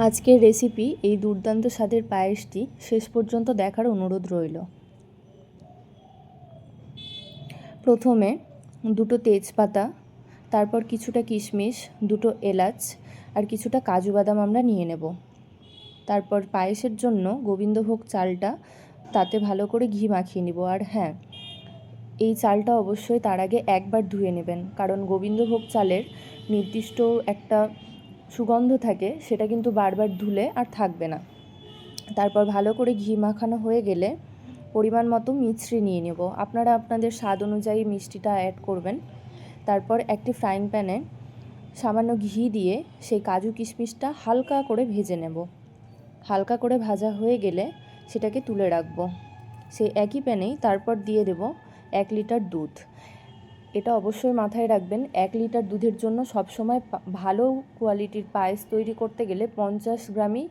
আজকের রেসিপি এই দুর্দান্ত স্বাদের পায়েসটি শেষ পর্যন্ত দেখার অনুরোধ রইল। প্রথমে দুটো তেজপাতা, তারপর কিছুটা কিশমিশ, দুটো এলাচ আর কিছুটা কাজু বাদাম আমরা নিয়ে নেব। তারপর পায়েসের জন্য গোবিন্দভোগ চালটা তাতে ভালো করে ঘি মাখিয়ে নিব। আর হ্যাঁ, এই চালটা অবশ্যই তার আগে একবার ধুয়ে নেবেন, কারণ গোবিন্দভোগ চালের নির্দিষ্ট একটা সুগন্ধ থাকে, সেটা কিন্তু বারবার ধুলে আর থাকবে না। তারপর ভালো করে ঘি মাখানো হয়ে গেলে পরিমাণ মতো মিছরি নিয়ে নেব। আপনারা আপনাদের স্বাদ অনুযায়ী মিষ্টিটা অ্যাড করবেন। তারপর একটি ফ্রাইং প্যানে সামান্য ঘি দিয়ে সেই কাজু কিশমিশটা হালকা করে ভেজে নেব। হালকা করে ভাজা হয়ে গেলে সেটাকে তুলে রাখবো। সেই একই প্যানেই তারপর দিয়ে দেব 1 লিটার দুধ। এটা অবশ্যই মাথায় রাখবেন, 1 লিটার দুধের জন্য সবসময় ভালো কোয়ালিটির পায়েস তৈরি করতে গেলে 50 গ্রামই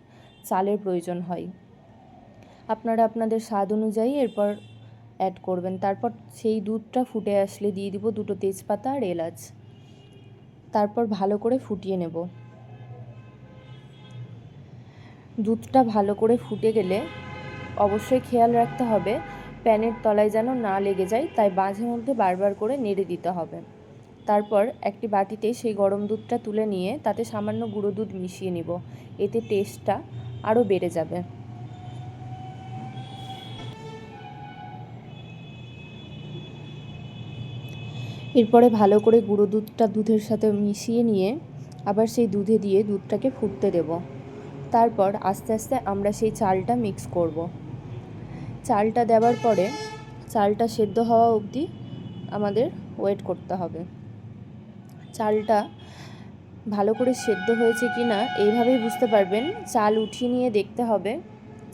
চালের প্রয়োজন হয়। আপনারা আপনাদের স্বাদ অনুযায়ী এরপর অ্যাড করবেন। তারপর সেই দুধটা ফুটে আসলে দিয়ে দিব দুটো তেজপাতা আর এলাচ। তারপর ভালো করে ফুটিয়ে নেব। দুধটা ভালো করে ফুটে গেলে অবশ্যই খেয়াল রাখতে হবে প্যানের তলায় যেন না লেগে যায়, তাই মাঝে মধ্যে বারবার করে নেড়ে দিতে হবে। তারপর একটি বাটিতে সেই গরম দুধটা তুলে নিয়ে তাতে সামান্য গুঁড়ো দুধ মিশিয়ে নিব। এতে টেস্টটা আরও বেড়ে যাবে। এরপরে ভালো করে গুঁড়ো দুধটা দুধের সাথে মিশিয়ে নিয়ে আবার সেই দুধে দিয়ে দুধটাকে ফুটতে দেব। তারপর আস্তে আস্তে আমরা সেই চালটা মিক্স করব। চালটা দেওয়ার পরে চালটা সেদ্ধ হওয়া অবধি আমাদের ওয়েট করতে হবে। চালটা ভালো করে সেদ্ধ হয়েছে কি না এইভাবেই বুঝতে পারবেন। চাল উঠিয়ে নিয়ে দেখতে হবে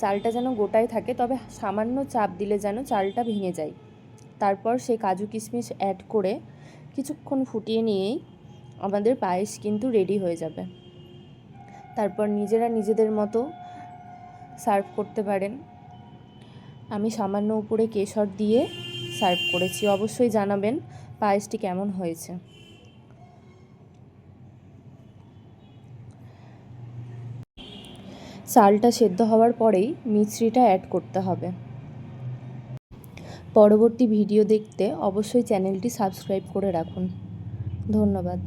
চালটা যেন গোটায় থাকে, তবে সামান্য চাপ দিলে যেন চালটা ভেঙে যায়। তারপর সেই কাজু কিশমিশ অ্যাড করে কিছুক্ষণ ফুটিয়ে নিয়েই আমাদের পায়েস কিন্তু রেডি হয়ে যাবে। তারপর নিজেরা নিজেদের মতো সার্ভ করতে পারেন। আমি সামান্য উপরে কেশর দিয়ে সার্ভ করেছি। অবশ্যই জানাবেন পায়েসটি কেমন হয়েছে। চালটা সেদ্ধ হওয়ার পরেই মিছরিটা অ্যাড করতে হবে। পরবর্তী ভিডিও দেখতে অবশ্যই চ্যানেলটি সাবস্ক্রাইব করে রাখুন। ধন্যবাদ।